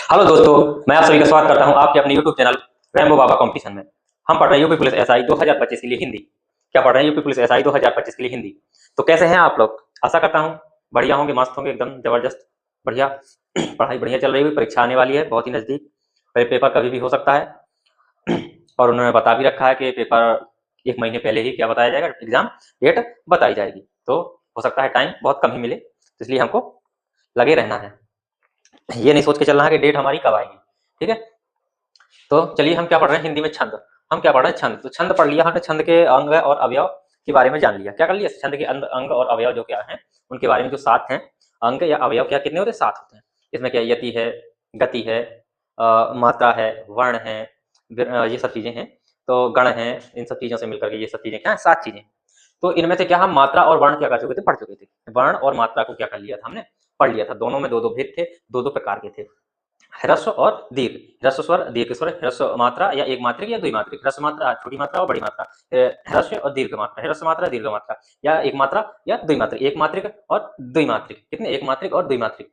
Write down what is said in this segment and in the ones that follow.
Hello दोस्तों, मैं आप सभी का स्वागत करता हूं आपके अपने यूट्यूब चैनल रैम्बो बाबा कंपटीशन में। हम पढ़ रहे हैं यूपी पुलिस एसआई 2025 के लिए हिंदी। क्या पढ़ रहे हैं? यूपी पुलिस एसआई 2025 के लिए हिंदी। तो कैसे हैं आप लोग? आशा करता हूं बढ़िया होंगे, मस्त होंगे, एकदम जबरदस्त, बढ़िया। पढ़ाई बढ़िया चल रही हुई, परीक्षा आने वाली है बहुत ही नजदीक। पेपर कभी भी हो सकता है और उन्होंने बता भी रखा है कि पेपर 1 महीने पहले ही क्या बताया जाएगा, एग्जाम डेट बताई जाएगी। तो हो सकता है टाइम बहुत कम ही मिले, तो इसलिए हमको लगे रहना है। ये नहीं सोच के चलना है कि डेट हमारी कब आएगी। ठीक है, तो चलिए हम क्या पढ़ रहे हैं हिंदी में? छंद। हम क्या पढ़ रहे हैं? छंद। तो छंद पढ़ लिया हमने, छंद के अंग और अवयव के बारे में जान लिया। क्या कर लिया? छंद के अंग और अवयव जो क्या है उनके बारे में, जो 7 हैं अंग या अवयव, क्या कितने होते हैं? 7 होते हैं। इसमें क्या यति है, गति है, मात्रा है, वर्ण है, ये सब चीजें हैं। तो गण है, इन सब चीजों से मिलकर के ये सब चीजें क्या है? 7 चीजें। तो इनमें से क्या हम मात्रा और वर्ण क्या कर चुके थे? पढ़ चुके थे। वर्ण और मात्रा को क्या कर लिया था हमने? पढ़ लिया था। दोनों में दो दो भेद थे, दो दो प्रकार के थे, ह्रस्व और दीर्घ। ह्रस्व स्वर, दीर्घ स्वर, ह्रस्व मात्रा या एक मात्रिक या द्विमात्रिक, ह्रस्व मात्रा छोटी मात्रा और बड़ी मात्रा, ह्रस्व और दीर्घ मात्रा, ह्रस्व मात्रा दीर्घ मात्रा, या एक मात्रा या द्विमात्रिक, एक मात्रिक और द्विमात्रिक। कितने? एक मात्रिक और द्विमात्रिक।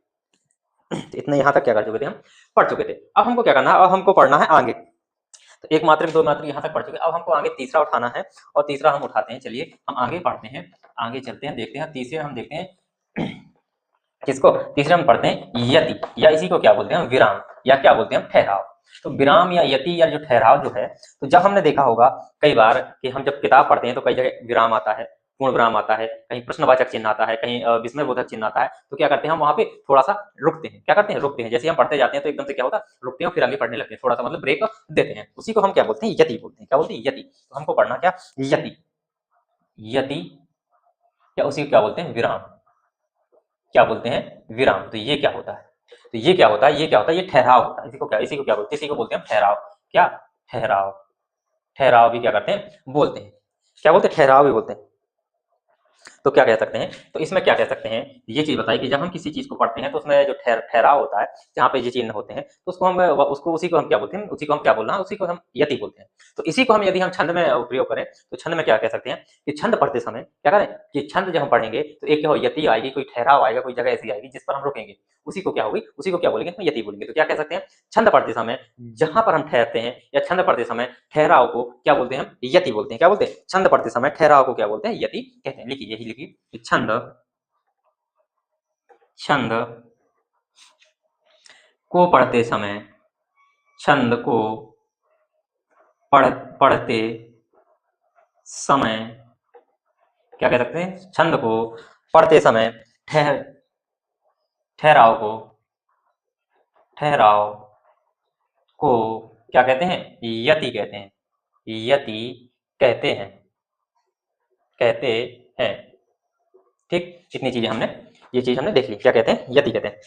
इतने यहाँ तक क्या कर चुके थे? हम पढ़ चुके थे। अब हमको क्या करना है? अब हमको पढ़ना है आगे। तो एक मात्रिक दो मात्रिक यहाँ तक पढ़ चुके। अब हमको आगे तीसरा उठाना है, और तीसरा हम उठाते हैं। चलिए हम आगे पढ़ते हैं, आगे चलते हैं, देखते हैं। तीसरे हम देखते हैं किसको? तीसरे हम पढ़ते हैं यति, या इसी को क्या बोलते हैं? विराम, या क्या बोलते हैं? ठहराव। तो विराम या यति या जो ठहराव जो है, तो जब हमने देखा होगा कई बार कि हम जब किताब पढ़ते हैं तो कई जगह विराम आता है, पूर्ण विराम आता है, कहीं प्रश्नवाचक चिन्ह आता है, कहीं विस्मयबोधक चिन्ह आता है। तो क्या करते हैं हम वहां पे थोड़ा सा रुकते हैं। क्या करते हैं? रुकते हैं। जैसे हम पढ़ते जाते हैं तो एकदम से क्या होता है? रुकते हैं और फिर आगे पढ़ने लगते हैं, थोड़ा सा मतलब ब्रेक देते हैं। उसी को हम क्या बोलते हैं? यति बोलते हैं। क्या बोलते हैं? यति। तो हमको पढ़ना क्या? यति। यति या उसी को क्या बोलते हैं? विराम। क्या बोलते हैं? विराम। तो ये क्या होता है? तो ये क्या होता है? ये क्या होता है? ये ठहराव होता है। इसी को क्या बोलते हैं? इसी को बोलते हैं ठहराव। क्या? ठहराव। ठहराव भी क्या करते हैं? बोलते हैं। क्या बोलते हैं? ठहराव भी बोलते हैं। तो क्या कह सकते हैं? तो इसमें क्या कह सकते हैं? ये चीज बताइए कि जब हम किसी चीज को पढ़ते हैं तो उसमें जो ठहराव होता है, जहाँ पे ये चिन्ह होते हैं, तो उसी को हम क्या बोलते हैं? उसी को हम क्या बोलना है? उसी को हम यति बोलते हैं। तो इसी को हम यदि हम छंद में प्रयोग करें तो छंद में क्या कह सकते हैं कि छंद पढ़ते समय क्या करें कि छंद जब हम पढ़ेंगे तो एक क्या हो? यति आएगी, कोई ठहराव आएगा, कोई जगह ऐसी आएगी जिस पर हम रुकेंगे, उसी को क्या होगी? उसी को क्या बोलेंगे? हम यति बोलेंगे। तो क्या कह सकते हैं? छंद पढ़ते समय जहां पर हम ठहरते हैं या छंद पढ़ते समय ठहराव को क्या बोलते हैं? हम यति बोलते हैं। क्या बोलते हैं? छंद पढ़ते समय ठहराव को क्या बोलते हैं? यति कहते हैं। लिखिए, यही लिखिए, छंद, छंद को पढ़ते समय, छंद को पढ़ते समय क्या कह सकते हैं? छंद को पढ़ते समय ठहराव को क्या कहते हैं? यति कहते हैं। यति कहते हैं, कहते हैं। ठीक, इतनी चीजें हमने, ये चीज हमने देख ली। क्या कहते हैं? यति कहते हैं।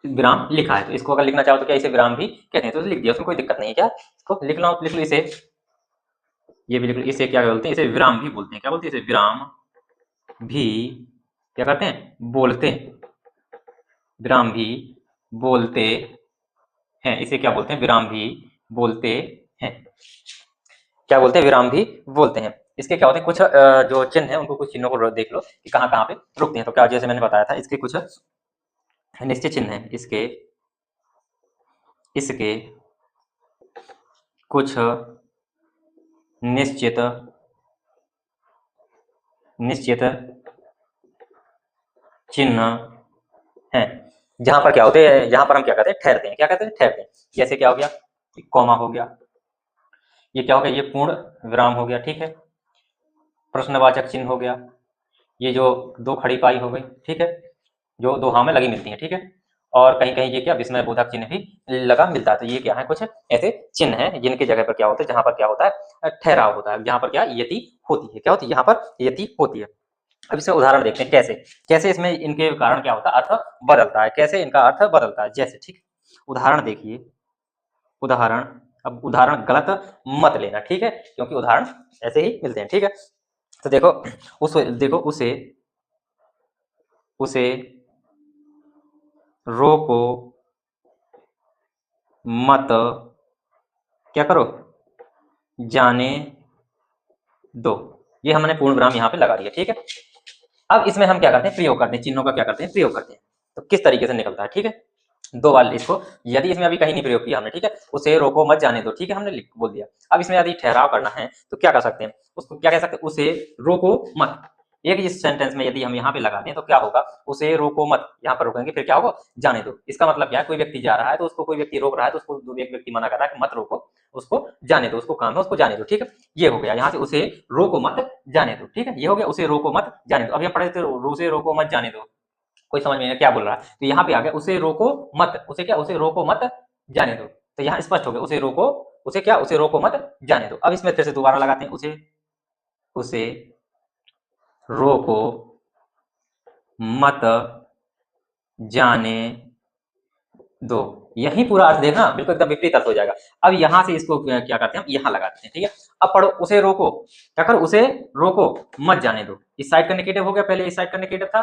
विराम लिखा है तो इसको अगर लिखना चाहो तो क्या इसे विराम भी कहते हैं? तो लिख दिया, उसमें कोई दिक्कत नहीं है। क्या इसको लिख लो? लिख लो इसे, ये भी लिख लो। इसे क्या बोलते हैं? इसे विराम भी बोलते हैं। क्या बोलते हैं? इसे विराम भी क्या करते हैं? बोलते हैं। विराम भी बोलते हैं। इसे क्या बोलते हैं? विराम भी बोलते हैं। क्या बोलते हैं? विराम भी बोलते हैं। इसके क्या होते हैं? कुछ जो चिन्ह है उनको, कुछ चिन्हों को देख लो कि कहाँ कहाँ पे रुकते हैं। तो क्या, जैसे मैंने बताया था, इसके कुछ निश्चित चिन्ह है। इसके कुछ निश्चित चिन्ह है, जहां पर क्या होते हैं? जहां पर हम क्या कहते हैं? ठहरते हैं। क्या कहते हैं? ठहरते हैं। जैसे क्या हो गया? कॉमा हो गया, ये क्या हो गया? ये पूर्ण विराम हो गया। ठीक है, प्रश्नवाचक चिन्ह हो गया, ये जो दो खड़ी पाई हो गई। ठीक है, जो दो हाँ में लगी मिलती है। ठीक है, और कहीं कहीं ये क्या विस्मय बोधक चिन्ह भी लगा मिलता है। तो ये क्या है? कुछ ऐसे चिन्ह हैं जिनकी जगह पर क्या होता है? जहां पर क्या होता है? ठहराव होता है, जहां पर क्या यति होती है। क्या होती है? यहाँ पर यति होती है। अब इसमें उदाहरण देखते हैं कैसे कैसे इसमें इनके कारण क्या होता है? अर्थ बदलता है। कैसे इनका अर्थ बदलता है? जैसे, ठीक, उदाहरण देखिए, उदाहरण। अब उदाहरण गलत मत लेना, ठीक है, क्योंकि उदाहरण ऐसे ही मिलते हैं। ठीक है, तो देखो, उसे उसे रोको मत, क्या करो? जाने दो। ये हमने पूर्ण विराम यहाँ पे लगा दिया। ठीक है, अब इसमें हम क्या करते हैं? प्रयोग करते हैं, चिन्हों का क्या करते हैं? प्रयोग करते हैं। तो किस तरीके से निकलता है? ठीक है, दो बार इसको, यदि इसमें अभी कहीं नहीं प्रयोग किया हमने, ठीक है, उसे रोको मत जाने दो, ठीक है, हमने बोल दिया। अब इसमें यदि ठहराव करना है तो क्या कर सकते हैं, उसको क्या कह सकते हैं, उसे रोको मत। एक इस सेंटेंस में यदि हम यहाँ पे लगा दें तो क्या होगा, उसे रोको मत, यहाँ पर रोकेंगे फिर क्या होगा, जाने दो। इसका मतलब क्या है, कोई व्यक्ति जा रहा है तो उसको कोई व्यक्ति रोक रहा है तो उसको एक व्यक्ति मना कर रहा है कि मत रोको, उसको जाने दो, उसको काम है उसको जाने दो, ठीक है। ये हो गया यहाँ से, उसे रोको मत जाने दो, ठीक है, ये हो गया उसे रोको मत जाने दो। अब यहाँ पढ़े थे उसे रोको मत जाने दो, कोई समझ में नहीं क्या बोल रहा है, तो यहाँ पे आ गया उसे रोको मत, उसे क्या, उसे रोको मत जाने दो, तो यहाँ स्पष्ट हो गया उसे रोको, उसे क्या, उसे रोको मत जाने दो। अब इसमें फिर से दोबारा लगाते हैं, उसे उसे रोको मत जाने दो, यही पूरा अर्थ देखना, बिल्कुल एकदम विपरीत अर्थ हो जाएगा। अब यहाँ से इसको क्या करते हैं, हम यहाँ लगाते हैं, ठीक है। अब पढ़ो, उसे रोको, क्या करो, उसे रोको मत जाने दो। इस साइड का नेगेटिव हो गया, पहले इस साइड का नेगेटिव था,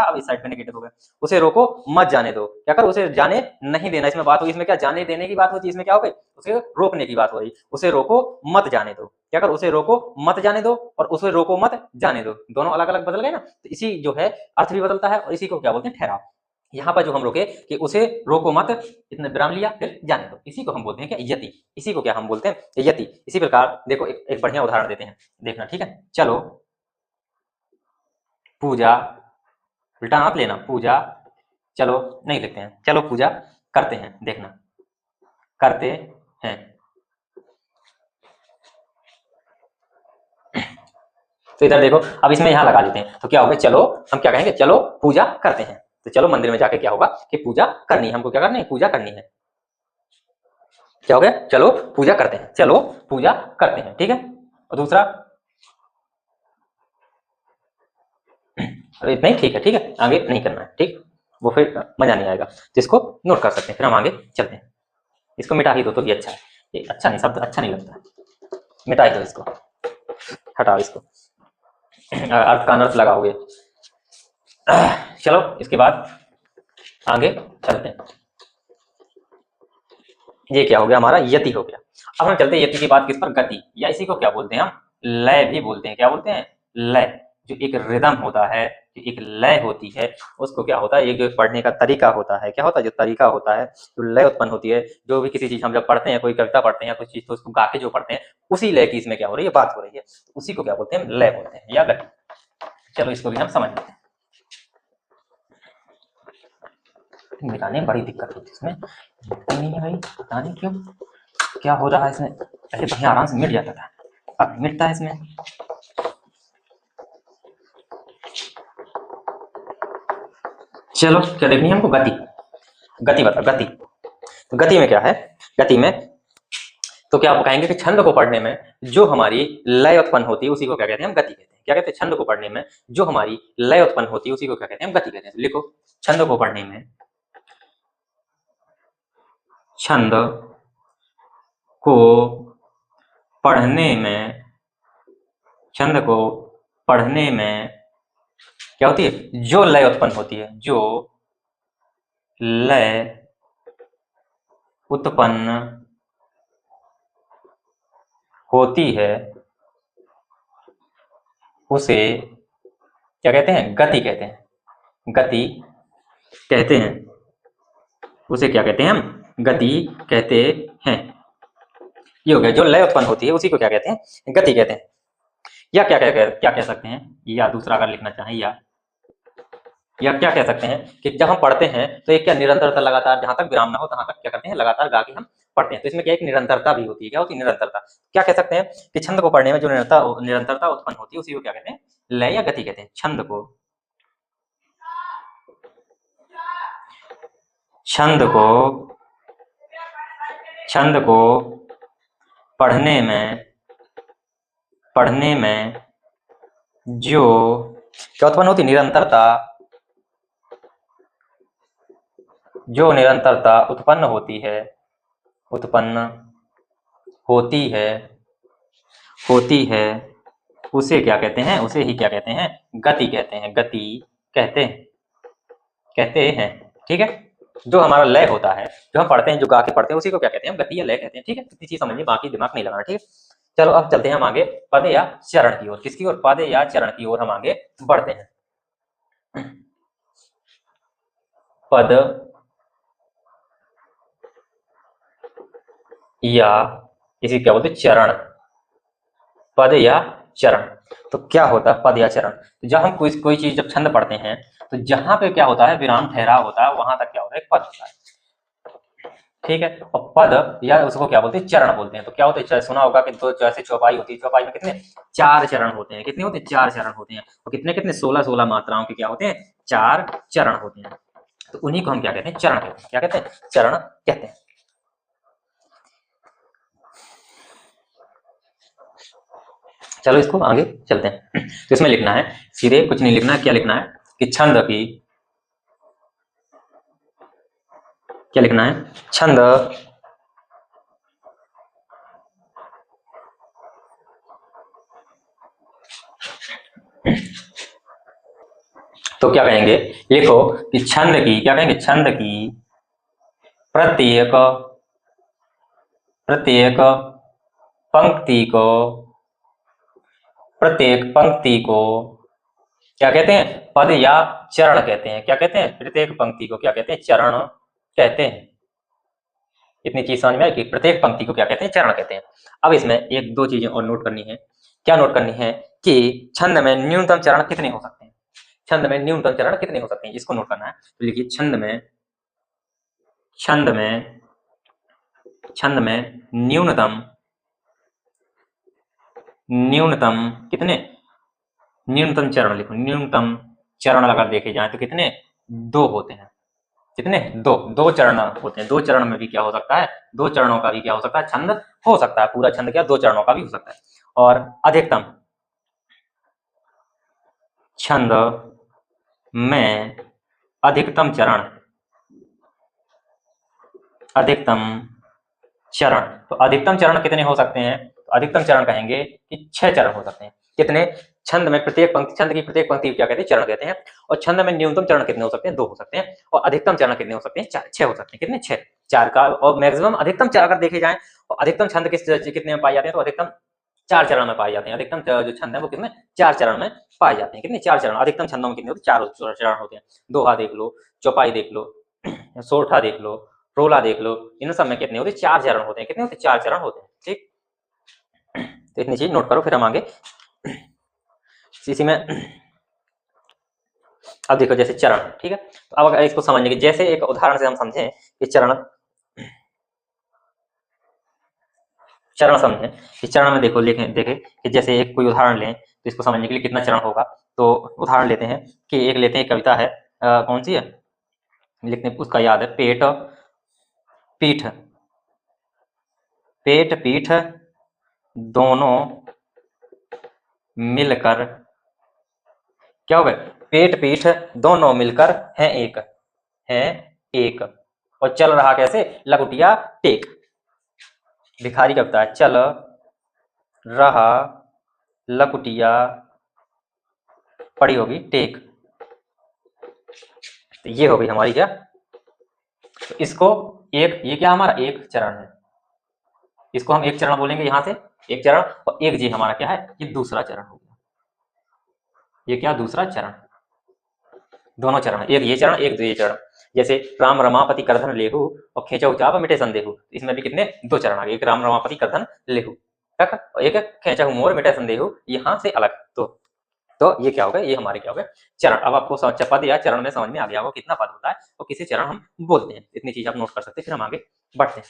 अब इस साइड का नेगेटिव हो गया। उसे रोको मत जाने दो, क्या करो, उसे जाने नहीं देना, इसमें बात होगी, इसमें क्या जाने देने की बात होती है, इसमें क्या हो गई, उसे रोकने की बात हो रही। उसे रोको मत जाने दो, क्या करो, उसे रोको मत जाने दो और उसे रोको मत जाने दो, दोनों अलग अलग बदल गए ना, तो इसी जो है अर्थ भी बदलता है और इसी को क्या बोलते हैं, ठहराव। यहाँ पर जो हम रोके कि उसे रोको मत, इतने विराम लिया फिर जाने दो, इसी को हम बोलते हैं क्या, यति। इसी को क्या हम बोलते हैं, यति। इसी प्रकार देखो एक बढ़िया उदाहरण देते हैं, देखना, ठीक है। चलो पूजा, उल्टा मत लेना, पूजा, चलो नहीं लिखते हैं, चलो पूजा करते हैं, देखना, करते हैं। तो इधर देखो, अब इसमें यहाँ लगा लेते हैं तो क्या होगा, चलो हम क्या कहेंगे, चलो पूजा करते हैं। तो चलो मंदिर में जाके क्या होगा कि पूजा करनी है, हमको क्या करनी है, पूजा करनी है। क्या हो गया, चलो पूजा करते हैं, चलो पूजा करते हैं, ठीक है। और दूसरा, अरे इतना ही ठीक है, ठीक है, आगे नहीं करना है, ठीक, वो फिर मजा नहीं आएगा, जिसको नोट कर सकते हैं, फिर हम आगे चलते हैं। इसको मिटा ही दो तो भी अच्छा है, ये अच्छा नहीं, शब्द अच्छा नहीं लगता, मिटा ही दो इसको, हटाओ इसको, अर्थ का अनर्थ लगाओगे। चलो इसके बाद आगे चलते हैं। ये क्या हो गया, हमारा यति हो गया। अब हम चलते हैं यति की बात किस पर, गति, या इसी को क्या बोलते हैं हम, लय भी बोलते हैं। क्या बोलते हैं, लय। जो एक रिदम होता है, जो एक लय होती है, उसको क्या होता है, एक जो पढ़ने का तरीका होता है, क्या होता है, जो तरीका होता है, जो लय उत्पन्न होती है, जो भी किसी चीज हम जब पढ़ते हैं, कोई कविता पढ़ते हैं या कुछ चीज, तो उसको गा के जो पढ़ते हैं, उसी लय की इसमें क्या हो रही है, बात हो रही है, उसी को क्या बोलते हैं, लय बोलते हैं या गति। चलो इसको भी हम समझ लेते हैं। मिटाने में बड़ी दिक्कत होती है, इसमें मिटती नहीं है भाई, पता नहीं क्यों, क्या हो रहा है इसमें। पहले बढ़िया आराम से मिट जाता था, अब मिटता है इसमें। चलो क्या देखनी है हमको, गति, गति बता, गति। तो गति में क्या है, गति में तो क्या आप कहेंगे कि छंद को पढ़ने में जो हमारी लय उत्पन्न होती है उसी को क्या कहते हैं, हम गति कहते हैं। क्या कहते हैं, छंद को पढ़ने में जो हमारी लय उत्पन्न होती है उसी को क्या कहते हैं, हम गति कहते हैं। लिखो, छंद को पढ़ने में, छंद को पढ़ने में, छंद को पढ़ने में क्या होती है, जो लय उत्पन्न होती है, जो लय उत्पन्न होती है उसे क्या कहते हैं, गति कहते हैं, गति कहते हैं, उसे क्या कहते हैं, हम गति कहते हैं। ये हो गया, जो लय उत्पन्न होती है उसी को क्या कहते हैं, गति कहते हैं। या क्या कह सकते हैं, या दूसरा अगर लिखना चाहें, या क्या कह सकते हैं कि जब हम पढ़ते हैं तो एक क्या निरंतरता, लगातार जहां तक विराम ना हो तहां तक क्या करते हैं, लगातार गा के हम पढ़ते हैं, तो इसमें क्या एक निरंतरता भी होती है। क्या होती है, निरंतरता। क्या कह सकते हैं कि छंद को पढ़ने में जो निरंतरता उत्पन्न होती है उसी को क्या कहते हैं, लय या गति कहते हैं। छंद को, छंद को, छंद को पढ़ने में, पढ़ने में जो क्या उत्पन्न होती है, निरंतरता, जो निरंतरता उत्पन्न होती है, उत्पन्न होती है, होती है, उसे क्या कहते हैं, उसे ही क्या कहते हैं, गति कहते हैं, गति कहते हैं, कहते हैं, ठीक है। जो हमारा लय होता है, जो हम पढ़ते हैं, जो गा के पढ़ते हैं, उसी को क्या कहते हैं, गति या लय कहते हैं, ठीक है। इतनी चीज समझिए, बाकी दिमाग नहीं लगाना, ठीक है। चलो अब चलते हैं हम आगे पद या चरण की ओर, किसकी ओर, पद या चरण की ओर हम आगे बढ़ते हैं। पद या इसी क्या बोलते हैं चरण, पद या चरण। तो क्या होता है पद या चरण? तो जब हम कोई चीज जब छंद पढ़ते हैं तो जहां पे क्या होता है विराम ठहराव होता है वहां तक क्या होता है पद होता है, ठीक है। और पद या उसको क्या बोलते हैं चरण बोलते हैं। तो क्या होता है सुना होगा कि तो जैसे चौपाई होती है, चौपाई में कितने 4 चरण होते हैं, कितने होते हैं 4 चरण होते हैं, और कितने कितने 16 मात्राओं के क्या होते हैं 4 चरण होते हैं। तो उन्हीं को हम क्या कहते हैं चरण कहते हैं। क्या कहते हैं चरण कहते हैं। चलो इसको आगे चलते हैं। तो इसमें लिखना है सीधे कुछ नहीं लिखना है, क्या लिखना है कि छंद की, क्या लिखना है छंद तो क्या कहेंगे लिखो कि छंद की, क्या कहेंगे छंद की प्रत्येक प्रत्येक पंक्ति को, प्रत्येक पंक्ति को क्या कहते हैं पद या चरण कहते हैं। क्या कहते हैं प्रत्येक पंक्ति को क्या कहते हैं चरण कहते हैं। इतनी चीज समझ में आई कि प्रत्येक पंक्ति को क्या कहते हैं चरण कहते हैं। अब इसमें एक दो चीजें और नोट करनी है। क्या नोट करनी है कि छंद में न्यूनतम चरण कितने हो सकते हैं, छंद में न्यूनतम चरण कितने हो सकते हैं इसको नोट करना है। तो लिखिए छंद में न्यूनतम कितने न्यूनतम चरण लिखो। न्यूनतम चरण अगर देखे जाए तो कितने 2 होते हैं। कितने 2 चरण होते हैं। 2 चरण में भी क्या हो सकता है 2 चरणों का भी क्या हो सकता है छंद हो सकता है। पूरा छंद क्या 2 चरणों का भी हो सकता है। और अधिकतम छंद में अधिकतम चरण तो अधिकतम चरण कितने हो सकते हैं? तो अधिकतम चरण कहेंगे कि 6 चरण हो सकते हैं। कितने छंद में प्रत्येक पंक्ति, छंद की प्रत्येक पंक्ति क्या कहते हैं चरण कहते हैं। और छंद में न्यूनतम चरण कितने हो सकते हैं 2 हो सकते हैं। और अधिकतम चरण कितने हो सकते हैं 6 हो सकते हैं। कितने 6 4 का। और मैक्सिमम अधिकतम चरण अगर देखे जाए तो अधिकतम छंद कितने में पाए जाते हैं तो अधिकतम 4 चरण में पाए जाते हैं। अधिकतम जो छंद है वो कितने 4 चरण में पाए जाते हैं। कितने 4 चरण अधिकतम छंदों में कितने होते हैं 4 चरण होते हैं। दोहा देख लो, चौपाई देख लो, सोरठा देख लो, रोला देख लो, इन सब में कितने होते हैं 4 चरण होते हैं। कितने होते हैं 4 चरण होते हैं। ठीक, तो इतनी चीज नोट करो फिर हम आगे इसी में। अब देखो जैसे चरण, ठीक है। तो अब अगर इसको समझने के जैसे एक उदाहरण से हम समझें कि चरण समझें कि चरण में देखो देखें कि जैसे एक कोई उदाहरण लें तो इसको समझने के लिए कितना चरण होगा। तो उदाहरण लेते हैं कि एक लेते हैं कविता है कौन सी है लिखने उसका याद है पेट पीठ, पेट पीठ दोनों मिलकर क्या हो गए पेट पीठ दोनों मिलकर हैं एक और चल रहा कैसे लकुटिया टेक। भिखारी कविता है चल रहा लकुटिया पड़ी होगी टेक। तो ये हो गई हमारी क्या, तो इसको एक ये क्या हमारा एक चरण है, इसको हम एक चरण बोलेंगे यहां से एक चरण। और एक जी हमारा क्या है ये दूसरा चरण हो गया। ये क्या दूसरा चरण, दोनों चरण, एक ये चरण एक ये चरण। जैसे राम रमापति करधन लेहु और खेचौ चाप मिटे संदेहु, इसमें भी कितने 2 चरण आ गए। एक राम रमापति करधन लेहु तक और एक खेचौ मोर मिटे संदेहु यहां से अलग। तो ये क्या हो गया ये हमारे क्या हो गए चरण। अब आपको पद या चरण में समझ में आ गया होगा कितना पद होता है और किसी चरण हम बोलते हैं। इतनी चीज आप नोट कर सकते हैं। फिर हम आगे बढ़ते हैं।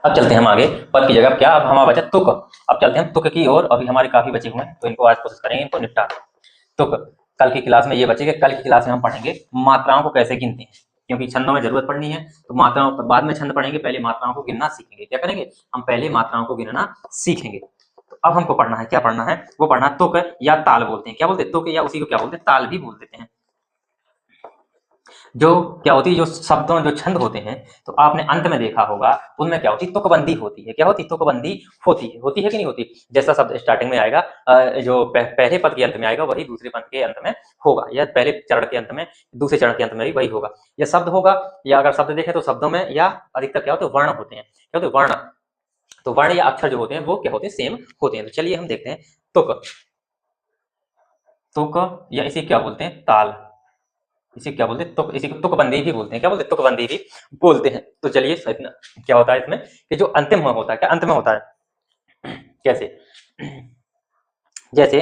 अब चलते हैं हम आगे पद की जगह क्या अब हमारा बचा तुक। अब चलते हैं तुक की ओर। अभी हमारे काफी बचे हुए हैं तो इनको आज कोशिश करेंगे इनको निपटा। तुक कल की क्लास में ये बचेगा। कल की क्लास में हम पढ़ेंगे मात्राओं को कैसे गिनते हैं, क्योंकि छंदों में जरूरत पड़नी है। तो मात्राओं बाद में छंद पढ़ेंगे, पहले मात्राओं को गिनना सीखेंगे। क्या करेंगे हम पहले मात्राओं को गिनना सीखेंगे। तो अब हमको पढ़ना है क्या पढ़ना है वो पढ़ना तुक या ताल बोलते हैं। क्या बोलते हैं तुक या उसी को क्या बोलते हैं ताल भी बोल देते हैं। जो क्या होती है जो शब्दों जो छंद होते हैं तो आपने अंत में देखा होगा उनमें क्या होती है तुकबंदी होती है। क्या होती है तुकबंदी होती है कि नहीं होती। जैसा शब्द स्टार्टिंग में आएगा जो पहले पद के अंत में आएगा वही दूसरे पद के अंत में होगा, या पहले चरण के अंत में दूसरे चरण के अंत में भी वही होगा। या शब्द होगा, या अगर शब्द देखें तो शब्दों में या अधिकतर क्या होते हैं वर्ण होते हैं। क्या होते हैं वर्ण। तो वर्ण या अक्षर जो होते हैं वो क्या होते हैं सेम होते हैं। तो चलिए हम देखते हैं तुक। तुक, या इसे क्या बोलते हैं, ताल। इसे क्या बोलते हैं, तुक। इसी को तुकबंदी भी बोलते हैं। क्या बोलते हैं, तुकबंदी भी बोलते हैं। तो चलिए इतना क्या होता है इसमें कि जो अंतिम में होता है, क्या अंत में होता है, कैसे, जैसे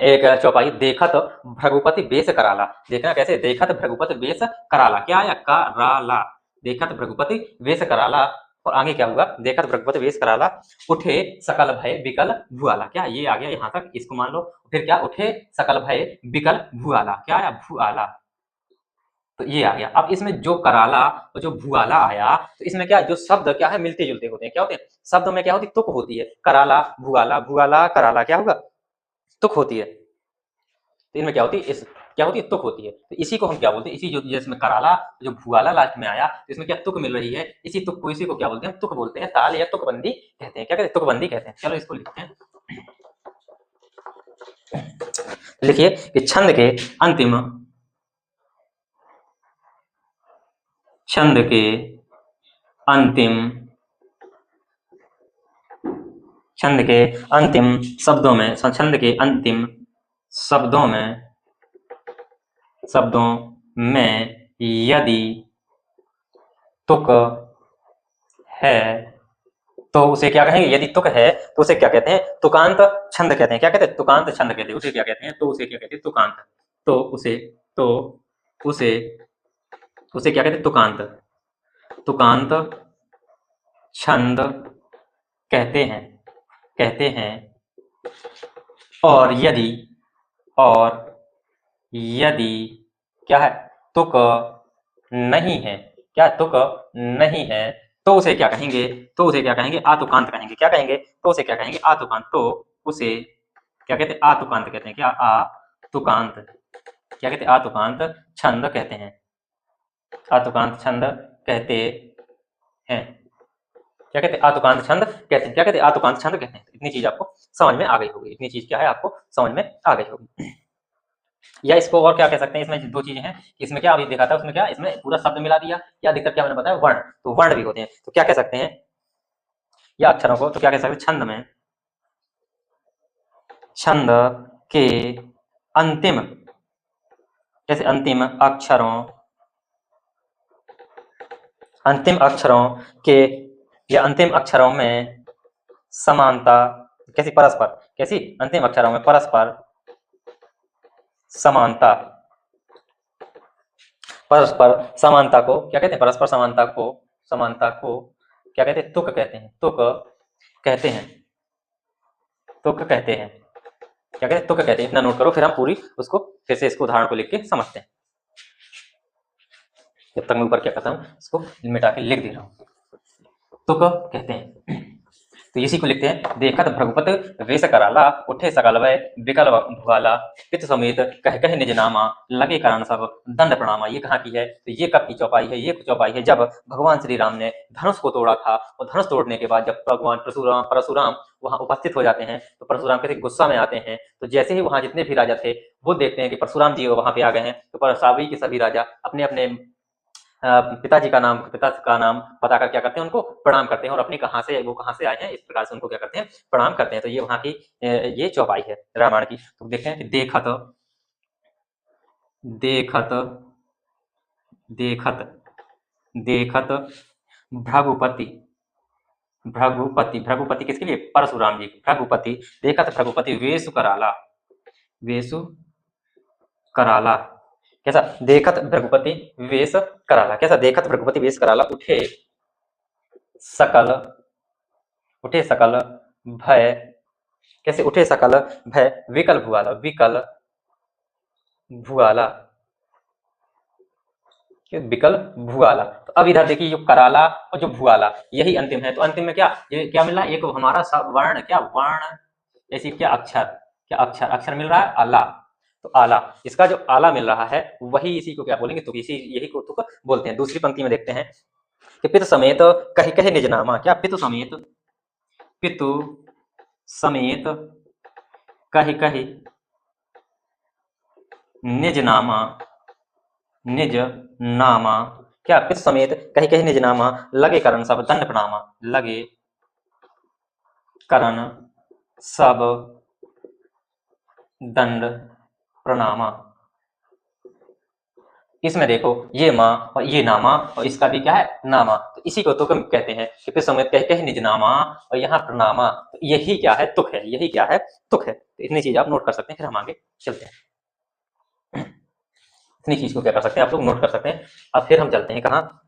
एक चौपाई, देखत भृगुपति बेश कराला। देखना कैसे, देखत भृगुपति बेश कराला, क्या आया, कराला। देखत भृगुपति बेश कराला, और आगे क्या हुआ, देखत भृगुपति बेश कराला, उठे सकल भय विकल भुआला। क्या ये आ गया यहां तक, इसको मान लो। फिर क्या, उठे सकल भय विकल भुआला, क्या आया, भुआला। तो ये आ गया। अब इसमें जो कराला और जो भुआला आया, तो इसमें क्या, जो शब्द क्या है, मिलते जुलते होते हैं। क्या होते हैं, शब्द में क्या होती है, तुक होती है। कराला भुआला, भुआला कराला, क्या होगा, तुक होती है। तो इनमें क्या होती है, इस क्या होती है, तुक होती है। तो इसी को हम क्या बोलते हैं, इसी जो जिसमें कराला जो भुआला लास्ट में आया, तो इसमें क्या तुक मिल रही है, इसी तुक को, इसी को क्या बोलते हैं, तुक बोलते हैं। ताल या तुकबंदी कहते हैं। क्या कहते हैं, तुकबंदी कहते हैं। चलो इसको लिखते हैं। लिखिए कि छंद के अंतिम, छंद के अंतिम, छंद के अंतिम शब्दों में, छंद के अंतिम शब्दों में, शब्दों में यदि तुक है तो उसे क्या कहेंगे, यदि तुक है तो उसे क्या कहते हैं, तुकांत छंद कहते हैं। क्या कहते हैं, तुकांत छंद कहते हैं। उसे क्या कहते हैं, तो उसे क्या कहते हैं, तुकांत। तो उसे, तो उसे, उसे क्या कहते हैं, तुकांत, तुकांत छंद कहते हैं, कहते हैं। और यदि, और यदि क्या है, तुक नहीं है, क्या तुक नहीं है, तो उसे क्या कहेंगे, तो उसे क्या कहेंगे, आतुकांत कहेंगे। क्या कहेंगे, तो उसे क्या कहेंगे, आतुकांत। तो उसे क्या कहते हैं, आतुकांत कहते हैं। क्या, आतुकांत, क्या कहते हैं, आतुकांत छंद कहते हैं, आतुकांत छंद कहते हैं। क्या कहते हैं, आतुकांत छंद कहते हैं। क्या कहते हैं, आतुकांत छंद कहते हैं। इतनी चीज आपको समझ में आ गई होगी, इतनी चीज क्या है, आपको समझ में आ गई होगी। या इसको और क्या कह सकते हैं, इसमें दो चीजें हैं। इसमें क्या अभी देखा था, उसमें क्या, इसमें पूरा शब्द मिला दिया, या अधिकतर क्या मैंने बताया, वर्ण। तो वर्ण भी होते हैं। तो क्या कह सकते हैं, या अक्षरों को, तो क्या कह सकते हैं, छंद में, छंद के अंतिम, जैसे अंतिम अक्षरों, अंतिम अक्षरों के, या अंतिम अक्षरों में समानता, कैसी, परस्पर, कैसी, अंतिम अक्षरों में परस्पर समानता, परस्पर समानता को क्या कहते हैं, परस्पर समानता को, समानता को क्या कहते हैं, तुक कहते हैं। तुक कहते हैं, तुक कहते हैं। क्या कहते हैं, तुक कहते हैं। इतना नोट करो, फिर हम पूरी उसको फिर से इसको उदाहरण को लिख के समझते हैं। जब तक मैं ऊपर क्या करता हूँ, इसको मिटा के लिख दे रहा हूँ। तुक कहते हैं। तो इसी को लिखते हैं, देखत भ्रघुपत वेश कराला, उठे सकल भय विकल भुआला, पित समेत कह कह निज नामा, लगे कारण सब दंड प्रणामा। ये कहाँ की है, तो ये कब की चौपाई है, ये चौपाई है जब भगवान श्री राम ने धनुष को तोड़ा था। और धनुष तोड़ने के बाद जब भगवान परशुराम परशुराम वहां उपस्थित हो जाते हैं, तो परशुराम कैसे गुस्सा में आते हैं। तो जैसे ही वहां जितने भी राजा थे वो देखते हैं कि परशुराम जी वहां पे आ गए हैं, तो सभी के सभी राजा अपने अपने पिताजी का नाम, पिता का नाम बताकर क्या करते हैं, उनको प्रणाम करते हैं, और अपने कहाँ से वो कहाँ से आए हैं, इस प्रकार से उनको क्या करते हैं, प्रणाम करते हैं। तो ये वहाँ की ये चौपाई है रामायण की। तो देखते हैं, देखत, देखत, देखत, देखत भ्रघुपति, भ्रघुपति, भ्रघुपति किसके लिए, परशुराम जी, भ्रघुपति, देखत भ्रघुपति वेशु कराला, वेशु कराला, कैसा, देखत भ्रघुपति वेश कराला, कैसा, देखत भ्रघुपति वेश कराला, उठे सकल, उठे सकल भय, कैसे, उठे सकल भय विकल भुआला, विकल भुआला, विकल भुआला। तो अब इधर देखिए, जो कराला और जो भुआला यही अंतिम है। तो अंतिम में क्या, ये क्या मिल रहा है, एक हमारा वर्ण, क्या वर्ण, ऐसी क्या अक्षर, क्या अक्षर, अक्षर मिल रहा है, आला। तो आला, इसका जो आला मिल रहा है वही इसी को क्या बोलेंगे, तुक। इसी यही को तुक बोलते हैं। दूसरी पंक्ति में देखते हैं कि पितु समेत कही कहे निज नामा, क्या, पितु समेत, पितु समेत कही कही निज नामा, निज नामा, क्या, पितु समेत कही कही निज नामा, लगे करण सब दंड प्रणामा, लगे करण सब दंड प्रणामा। इसमें देखो ये माँ और ये नामा और इसका भी क्या है नामा, तो इसी को तुक कहते हैं कि फिर समय कह कह निज नामा और यहाँ प्रणामा, तो यही क्या है तुक है, यही क्या है तुक है। तो इतनी चीज आप नोट कर सकते हैं, फिर हम आगे चलते हैं। इतनी चीज को क्या कर सकते हैं आप लोग नोट कर सकते हैं। अब फिर हम चलते हैं कहाँ,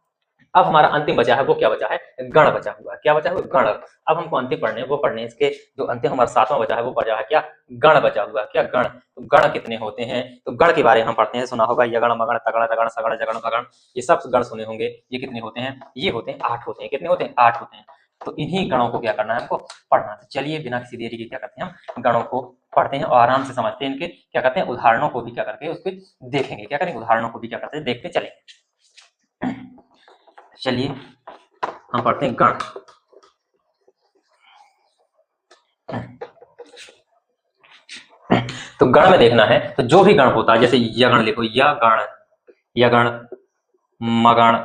अब हमारा अंतिम बचा है वो क्या बचा है, गण बचा हुआ है। क्या बचा हुआ गण। अब हमको अंतिम पढ़ने वो पढ़ने इसके जो अंतिम हमारा सातवां बचा है वो बचा है क्या, गण बचा हुआ है। क्या गण, तो गण कितने होते हैं, तो गण के बारे में हम पढ़ते हैं, सुना होगा यगण मगण तगण रगण सगण जगण भगण, ये सब गण सुने होंगे। ये कितने होते हैं, ये होते हैं 8 होते हैं। कितने होते हैं, 8 होते हैं। तो इन्हीं गणों को क्या करना है हमको पढ़ना। तो चलिए बिना किसी देरी के क्या करते हैं हम गणों को पढ़ते हैं और आराम से समझते हैं, इनके क्या करते हैं उदाहरणों को भी क्या करके उसको देखेंगे, क्या करेंगे उदाहरणों को भी क्या करते हैं देखते चलेंगे। चलिए हम पढ़ते हैं गण। तो गण में देखना है तो जो भी गण होता है, जैसे यगण लिखो, यगण, यगण मगण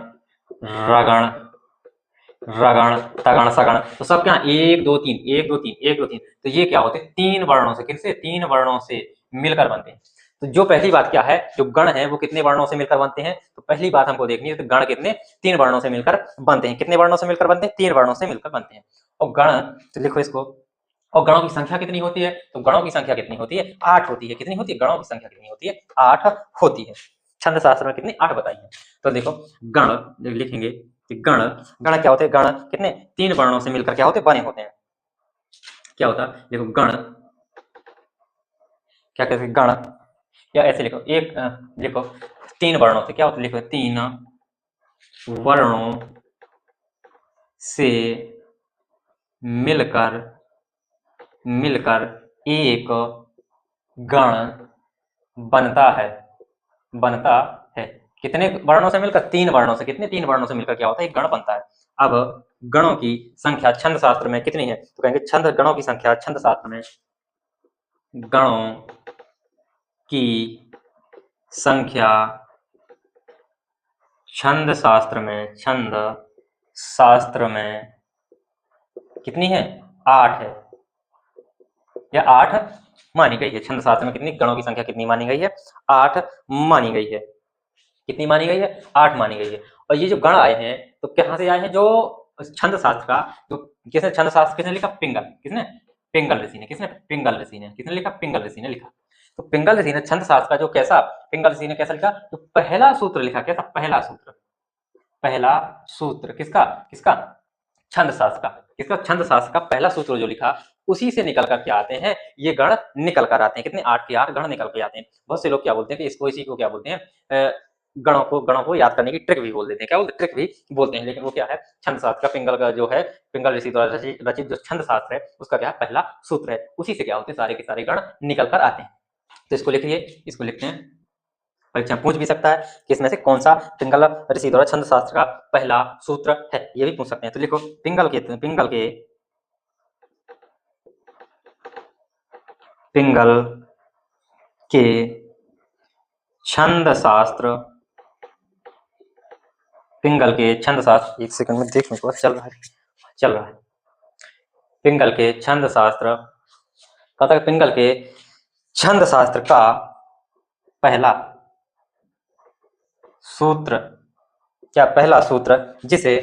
रगण रगण तगण सगण, तो सब क्या 1 2 3 1 2 3 1 2 3, तो ये क्या होते हैं 3 वर्णों से, किनसे 3 वर्णों से मिलकर बनते हैं। तो जो पहली बात क्या है, जो गण है वो कितने वर्णों से मिलकर बनते हैं, तो पहली बात हमको देखनी है तो गण कितने 3 वर्णों से मिलकर बनते हैं। कितने वर्णों से मिलकर बनते हैं, 3 वर्णों से मिलकर बनते हैं। और गण, तो लिखो इसको, और गणों की संख्या कितनी होती है, तो गणों की संख्या कितनी होती है 8 होती है। कितनी होती है, गणों की संख्या कितनी होती है 8 होती है। छंद शास्त्र में कितनी 8 बताई है। तो देखो गण लिखेंगे, गण, गण क्या होते हैं, गण कितने 3 वर्णों से मिलकर क्या होते हैं बने होते हैं। क्या होता है देखो गण, क्या कहते हैं गण, या ऐसे लिखो एक लिखो 3 वर्णों से क्या होता है, लिखो 3 वर्णों से मिलकर मिलकर एक गण बनता है, बनता है। कितने वर्णों से मिलकर, 3 वर्णों से। कितने 3 वर्णों से मिलकर क्या होता है एक गण बनता है। अब गणों की संख्या छंद शास्त्र में कितनी है, तो कहेंगे छंद, गणों की संख्या छंद शास्त्र में, गणों की संख्या छंद शास्त्र में, छंद शास्त्र में कितनी है 8 है, या 8 मानी गई है। छंद शास्त्र में कितनी गणों की संख्या कितनी मानी गई है, 8 मानी गई है। कितनी मानी गई है, 8 मानी गई है। और ये जो गण आए हैं तो कहाँ से आए हैं, जो छंद शास्त्र का, जो किसने छंद शास्त्र किसने लिखा, पिंगल, किसने पिंगल ऋषि ने, किसने पिंगल ऋषि ने, किसने लिखा पिंगल ऋषि ने लिखा। तो पिंगल ऋषि ने छंद शास्त्र का जो कैसा, पिंगल ऋषि ने कैसा लिखा, तो पहला सूत्र लिखा। कैसा, पहला सूत्र, पहला सूत्र किसका, किसका छंद शास्त्र का, किसका छंद शास्त्र का पहला सूत्र जो लिखा, उसी से निकल कर के आते हैं ये गण, निकल कर आते हैं। कितने 8 के 8 गण निकल के आते हैं। बहुत से लोग क्या बोलते हैं कि इसको, इसी को क्या बोलते हैं गणों को याद करने की ट्रिक भी बोल देते हैं। क्या बोलते हैं, ट्रिक भी बोलते हैं। लेकिन वो क्या है, छंद शास्त्र का पिंगल का जो है, पिंगल ऋषि द्वारा रचित जो छंद शास्त्र है उसका क्या है पहला सूत्र है। उसी से क्या होते हैं सारे के सारे गण निकल कर आते हैं। तो इसको लिखिए, इसको लिखते हैं, परीक्षा पूछ भी सकता है कि इसमें से कौन सा पिंगल ऋषि द्वारा छंद शास्त्र का पहला सूत्र है, ये भी पूछ सकते हैं। तो लिखो पिंगल के छंद शास्त्र, पिंगल के छंद शास्त्र, एक सेकंड में देखने को चल रहा है। पिंगल के छंद शास्त्र, कहता है पिंगल के छंद शास्त्र का पहला सूत्र, क्या पहला सूत्र, जिसे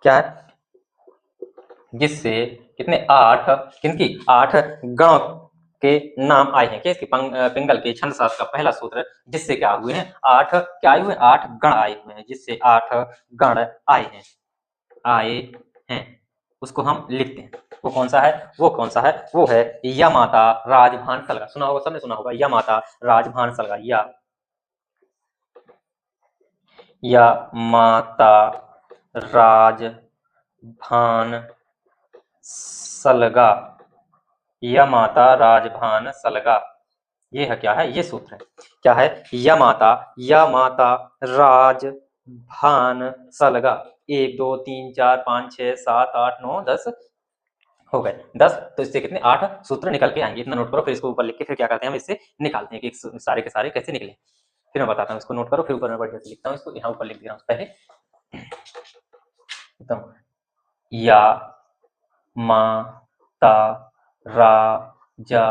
क्या है, जिससे कितने 8, किनकी 8 गणों के नाम आए हैं। इसके पिंगल के छंद शास्त्र का पहला सूत्र, जिससे क्या हुए हैं 8 क्या आए हुए, 8 गण आए हुए हैं, जिससे 8 गण आए हैं, उसको हम लिखते हैं। वो कौन सा है, वो कौन सा है, वो है यमाता राजभान सलगा। सुना होगा, सबने सुना होगा यमाता राजभान सलगा, या माता राजभान सलगा, या माता राजभान सलगा, ये है क्या है, ये सूत्र है। क्या है, या माता राजभान सलगा। 1 2 3 4 5 6 7 8 9 10 हो गए 10। तो इससे कितने 8 सूत्र निकल के आएंगे। इतना नोट करो, फिर इसको ऊपर लिख के फिर क्या करते हैं हम इससे निकालते हैं कि सारे के सारे कैसे निकले। फिर मैं बताता हूँ, इसको नोट करो, फिर ऊपर मैं बढ़िया से लिखता हूँ, इसको यहाँ ऊपर लिख दिया हूँ पहले एकदम, या माता राजा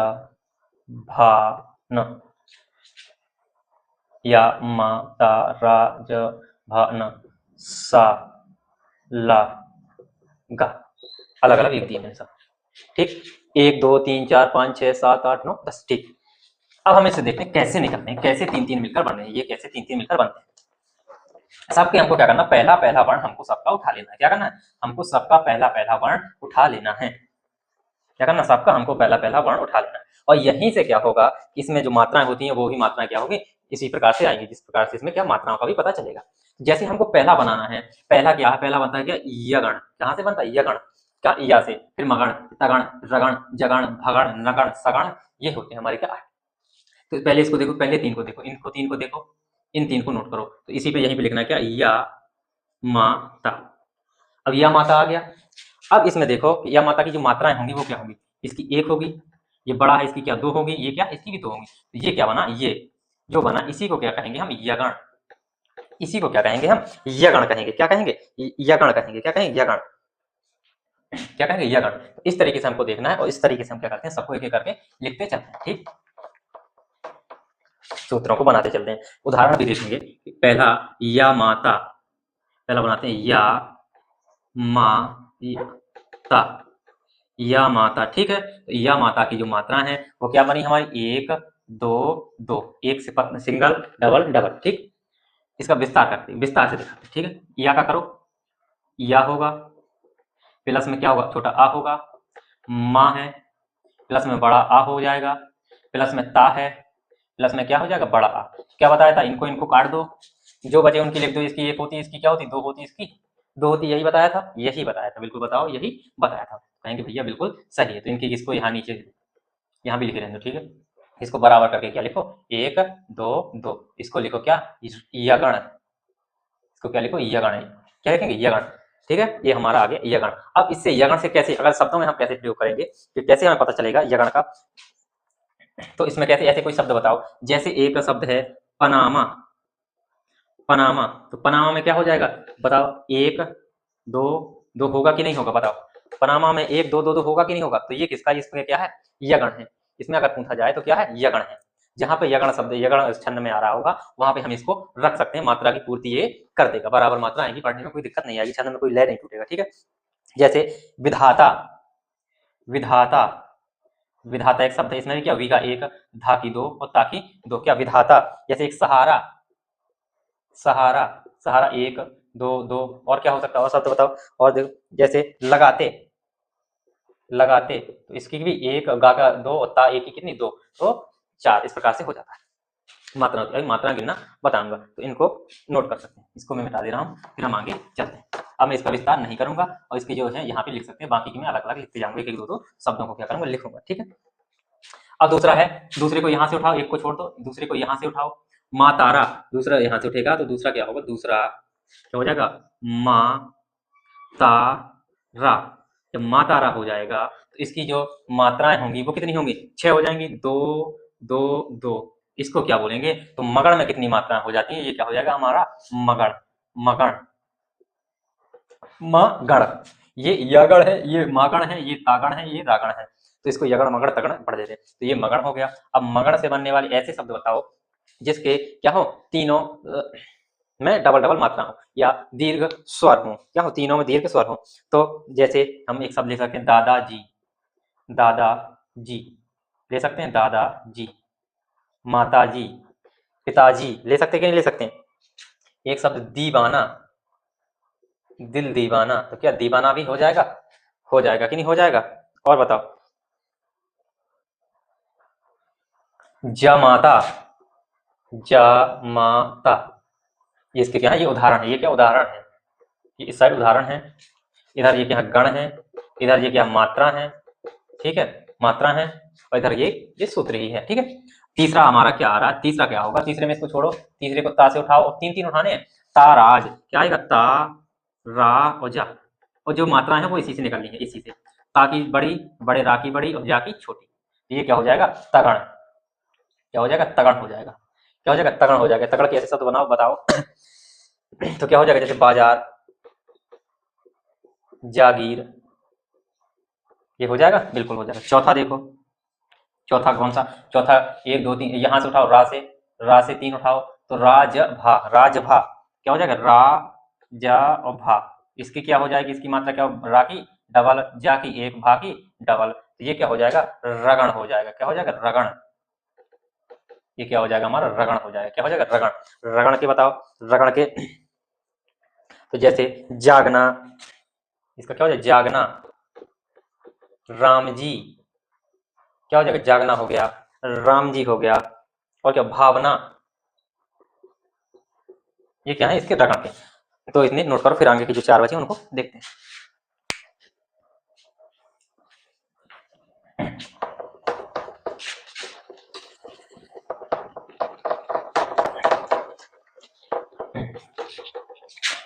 भान, या मा ता रा ज भान, सा ला गा, अलग अलग एक दिए मैंने सब। ठीक, 1 2 3 4 5 6 7 8 9 10। ठीक, अब हम इसे देखते हैं कैसे निकलते हैं, कैसे तीन तीन मिलकर बन रहे हैं, ये कैसे तीन तीन मिलकर बनते हैं। सबके हमको क्या करना, पहला पहला वर्ण हमको सबका उठा लेना है। क्या करना है, हमको सबका पहला पहला वर्ण उठा लेना है। क्या करना, सबका हमको पहला पहला वर्ण उठा लेना है। और यहीं से क्या होगा, इसमें जो मात्राएं होती हैं वो भी मात्राएं क्या होगी, इसी प्रकार से आएंगी जिस प्रकार से इसमें क्या मात्राओं का भी पता चलेगा। जैसे हमको पहला बनाना है, पहला क्या है, पहला बनता है क्या, यगण। कहाँ से बनता है, यगण का, या से, फिर मगण, तगण, रगण, जगण, भगण, नगण, सगण, ये होते हैं हमारे क्या। तो पहले इसको देखो, पहले तीन को देखो, इनको तीन को देखो, इन तीन को नोट करो। तो इसी पे यहीं पे लिखना है क्या, या माता। अब या माता आ गया। अब इसमें देखो कि या माता की जो मात्राएं होंगी वो क्या होंगी, इसकी एक होगी, ये बड़ा है इसकी क्या दो होगी, ये क्या इसकी भी दो होंगी। तो ये क्या बना, ये जो बना इसी को क्या कहेंगे हम, यगण। इसी को क्या कहेंगे हम, यगण कहेंगे। क्या कहेंगे, यगण कहेंगे। क्या कहेंगे, यगण। क्या कहेंगे, यगण। तो इस तरीके से हमको देखना है और इस तरीके से हम क्या करते हैं, सबको एक एक करके लिखते चलते हैं। ठीक, सूत्रों को बनाते चलते हैं। उदाहरण भी देखेंगे। पहला या माता, पहला बनाते हैं या माता, या माता। ठीक है, तो या माता की जो मात्रा है वो क्या बनी हमारी, एक दो दो, एक से सिंगल डबल डबल। ठीक, इसका विस्तार करते हैं, विस्तार से दिखाते हैं। ठीक है, या का करो, या होगा, प्लस में क्या होगा, छोटा आ होगा, माँ है, प्लस में बड़ा आ हो जाएगा, प्लस में ता है, प्लस में क्या हो जाएगा, बड़ा आ। क्या बताया था, इनको इनको काट दो, जो बचे उनकी लिख दो। इसकी एक होती है, इसकी क्या होती, दो होती, इसकी दो होती। यही बताया था, यही बताया था, बिल्कुल बताओ, यही बताया था। कहेंगे भैया बिल्कुल सही है। तो इनकी इसको यहाँ नीचे, यहाँ भी लिखे रहने दो। ठीक है, इसको बराबर करके क्या लिखो, एक दो दो, इसको लिखो क्या, यगण। इसको क्या लिखो, यगण। क्या लिखेंगे, यगण। ठीक है, ये हमारा आ गया यगण। अब इससे यगण से कैसे, अगर शब्दों में हम कैसे प्रयोग करेंगे, कि कैसे हमें पता चलेगा यगण का, तो इसमें कैसे, ऐसे कोई शब्द बताओ। जैसे एक शब्द है पनामा, पनामा। तो पनामा में क्या हो जाएगा, बताओ, एक दो दो होगा कि नहीं होगा, बताओ। पनामा में एक दो दो दो होगा कि नहीं होगा। तो ये किसका, इसमें क्या है, यगण है। इसमें अगर पूछा जाए तो क्या है, यगण है। जहां पे यगण शब्द, यगण छंद में आ रहा होगा, वहां पे हम इसको रख सकते हैं। मात्रा की पूर्ति ये कर देगा, बराबर मात्रा आएगी, पढ़ने में कोई दिक्कत नहीं आएगी, छंद में कोई लय नहीं टूटेगा। ठीक है, जैसे विधाता, विधाता, विधाता एक शब्द है, इसमें भी क्या, वी का एक, धा की दो और ता की दो, क्या विधाता। जैसे एक सहारा, सहारा, सहारा एक दो दो, और क्या हो सकता है, और शब्द बताओ। और देखो, जैसे लगाते, लगाते, तो इसकी भी एक, गा का दो और ता एक की कितनी, दो, तो चार। इस प्रकार से हो जाता है। मात्रा, मात्रा गिनना बताऊंगा, तो इनको नोट कर सकते हैं। इसको मैं मिटा दे रहा हूँ, फिर हम आगे चलते हैं। अब मैं इसका विस्तार नहीं करूंगा, और इसके जो है यहाँ पे लिख सकते हैं, बाकी की मैं अलग अलग लिखते जाऊंगा, एक एक दो दो शब्दों को क्या करूंगा, लिखूंगा। ठीक है, अब दूसरा है, दूसरे को यहाँ से उठाओ, एक को छोड़ दो, दूसरे को यहाँ से उठाओ। माँ तारा, दूसरा यहाँ से उठेगा तो दूसरा क्या होगा, दूसरा क्या हो जाएगा, माँ तारा। जब माँ तारा हो जाएगा तो इसकी जो मात्राएं होंगी वो कितनी होंगी, 6 हो जाएंगी, दो दो दो। इसको क्या बोलेंगे, तो मगण में कितनी मात्राएं हो जाती है, ये क्या हो जाएगा हमारा, मगण, मगण, मगण। ये यगण है, ये मागण है, ये तागण है, ये रागण है। तो इसको यगण मगण तगण पढ़ देते हैं। तो ये मगण हो गया। अब मगण से बनने वाले ऐसे शब्द बताओ जिसके क्या हो, तीनों में डबल डबल मात्रा हो, या दीर्घ स्वर हो। क्या हो, तीनों में दीर्घ स्वर हो। तो जैसे हम एक शब्द ले सकते हैं, दादाजी, दादाजी ले सकते हैं, दादाजी। माताजी, पिताजी ले सकते हैं कि नहीं ले सकते। एक शब्द दीवाना, दिल दीवाना, तो क्या दीवाना भी हो जाएगा, हो जाएगा कि नहीं हो जाएगा। और बताओ, जमाता, जमाता, ये इसके क्या है, ये उदाहरण है। ये क्या उदाहरण है, ये इस साइड उदाहरण है, इधर ये क्या गण है, इधर ये क्या मात्रा है। ठीक है, मात्रा है, और इधर ये सूत्र ही है। ठीक है, तीसरा हमारा क्या आ रहा है, तीसरा क्या होगा, तीसरे में इसको छोड़ो, तीसरे को ता से उठाओ, और तीन तीन उठाने हैं। ताराज, क्या आएगा, ता रा और जा, और जो मात्रा है वो इसी से निकलनी है, इसी से। ता की बड़ी, बड़े रा की बड़ी, और जा की छोटी। ये क्या हो जाएगा, तगण। क्या हो जाएगा, तगड़ हो जाएगा। क्या हो जाएगा, तगड़ हो जाएगा। तगड़ कैसे शब्द बनाओ, बताओ। तो क्या हो जाएगा, जैसे बाजार, जागीर, ये हो जाएगा, बिल्कुल हो जाएगा। चौथा देखो, चौथा कौन सा? चौथा 1 2 3, यहां से उठाओ, रा से 3 उठाओ तो राजभा क्या हो जाएगा? रा जा और भा, इसकी क्या हो जाएगी? इसकी मात्रा क्या हो? रा की डबल, जा की 1, भा की डबल, तो ये क्या हो जाएगा? रगण हो जाएगा। क्या हो जाएगा? रगण। ये क्या हो जाएगा? हमारा रगण हो जाएगा। क्या हो जाएगा? रगण। रगण के बताओ, रगण के तो जैसे जागना, इसका क्या हो जाएगा? जागना। राम जी, क्या हो जाएगा? जागना हो गया, राम जी हो गया, और क्या? भावना। ये क्या है? इसके रगण के। तो इतने नोट करो, फिर आगे की जो 4 बचे उनको देखते हैं।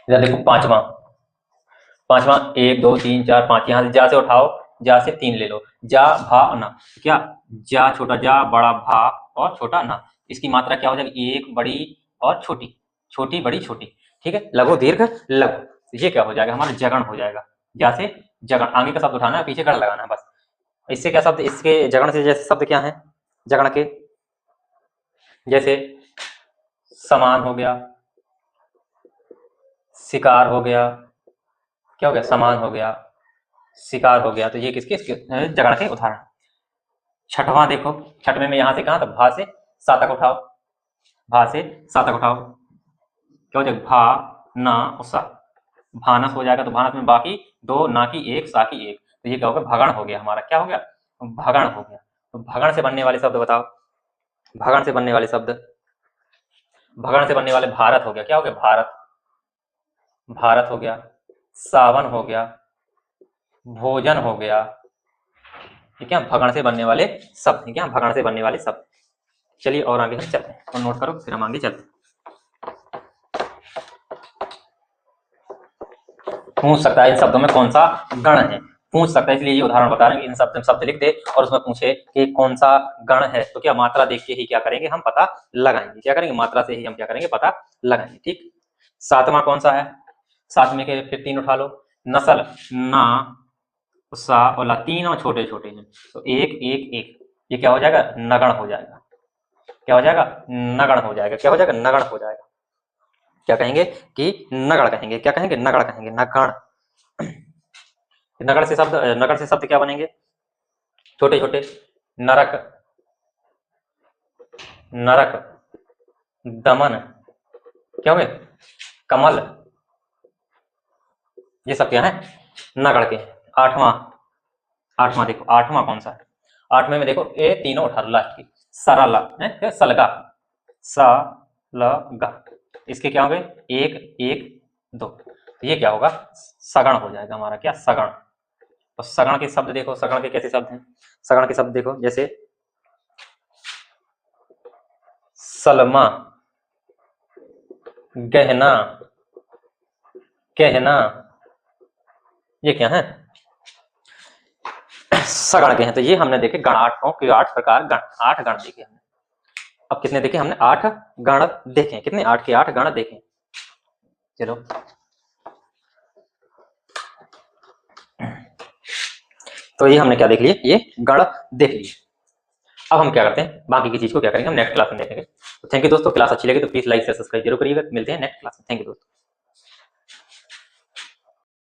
इधर देखो पांचवा 1 2 3 4 5, यहां से जा से उठाओ, जा से 3 ले लो, जा भा ना, क्या? जा छोटा जा, बड़ा भा और छोटा ना, इसकी मात्रा क्या हो जाएगी? 1 बड़ी और छोटी, छोटी बड़ी छोटी, ठीक है। लघु दीर्घ लघु, ये क्या हो जाएगा? हमारा जगण हो जाएगा। जा से जगण, आगे का शब्द उठाना है, पीछे गण लगाना है बस। इससे क्या शब्द? इसके जगण से जैसे शब्द क्या है जगण के? जैसे समान हो गया, शिकार हो गया, क्या हो गया? समान हो गया, शिकार हो गया, तो ये किसके? इसके जगण के उदाहरण। छठवां देखो, छठवें में यहां से कहां तक? भा से सा तक उठाओ, भा से सा तक उठाओ, क्या हो जाएगा? भा ना और सा, भानस हो जाएगा। तो भानस में बाकी 2, ना की 1, सा की 1, तो ये क्या हो गया? भगण हो गया हमारा। क्या हो गया? भगण हो गया। तो भगण से बनने वाले शब्द बताओ, भगण से बनने वाले शब्द, भगण से बनने वाले भारत हो गया। क्या हो गया? भारत। भारत हो गया, सावन हो गया, भोजन हो गया, ये क्या? भगण से बनने वाले शब्द हैं। क्या? भगण से बनने वाले शब्द। चलिए और आगे हम चलते हैं, और नोट करो, फिर हम आगे चलते हैं। पूछ सकता है इन शब्दों में कौन सा गण है, पूछ सकता है, इसलिए ये उदाहरण बता रहे हैं कि इन शब्द लिख दे और उसमें पूछे कि कौन सा गण है, तो क्या मात्रा देख के ही क्या करेंगे? हम पता लगाएंगे। क्या करेंगे? मात्रा से ही हम क्या करेंगे? पता लगाएंगे। ठीक। सातवां कौन सा है? सातवें के फिर 3 उठा लो, नस्ल, ना सा और ला, तीनों छोटे छोटे हैं, तो 1 1 1, ये क्या हो जाएगा? नगण हो जाएगा। क्या हो जाएगा? नगण हो जाएगा। क्या हो जाएगा? नगण हो जाएगा। क्या कहेंगे? कि नगण कहेंगे। क्या कहेंगे? नगण कहेंगे, नगण। नगण से शब्द क्या बनेंगे? छोटे छोटे, नरक, नरक, दमन, क्या हो गए? कमल, ये सब क्या है? नगण के। आठवां देखो, आठवां कौन सा है? आठवें में देखो, ये तीनों उठा लो लास्ट की, सरल है, सलगा, सलगा, इसके क्या हो गए? 1 1 2, तो ये क्या होगा? सगण हो जाएगा हमारा। क्या? सगण। तो सगण के शब्द देखो, सगण के कैसे शब्द हैं? सगण के शब्द देखो, जैसे सलमा, गहना, कहना, ये क्या है? सगण के हैं। तो ये हमने देखे गण, 8 प्रकार गण, 8 गण देखे हमने। अब कितने देखे हमने? 8 गण देखे। कितने? 8 के 8 गण देखे। चलो, तो ये हमने क्या देख लिए? ये गण देख लिए। अब हम क्या करते हैं? बाकी की चीज को क्या करेंगे? हम नेक्स्ट क्लास में देखेंगे। तो थैंक यू दोस्तों, क्लास अच्छी लगी तो प्लीज लाइक से सब्सक्राइब जरूर करिएगा। मिलते हैं नेक्स्ट क्लास में। थैंक यू दोस्तों।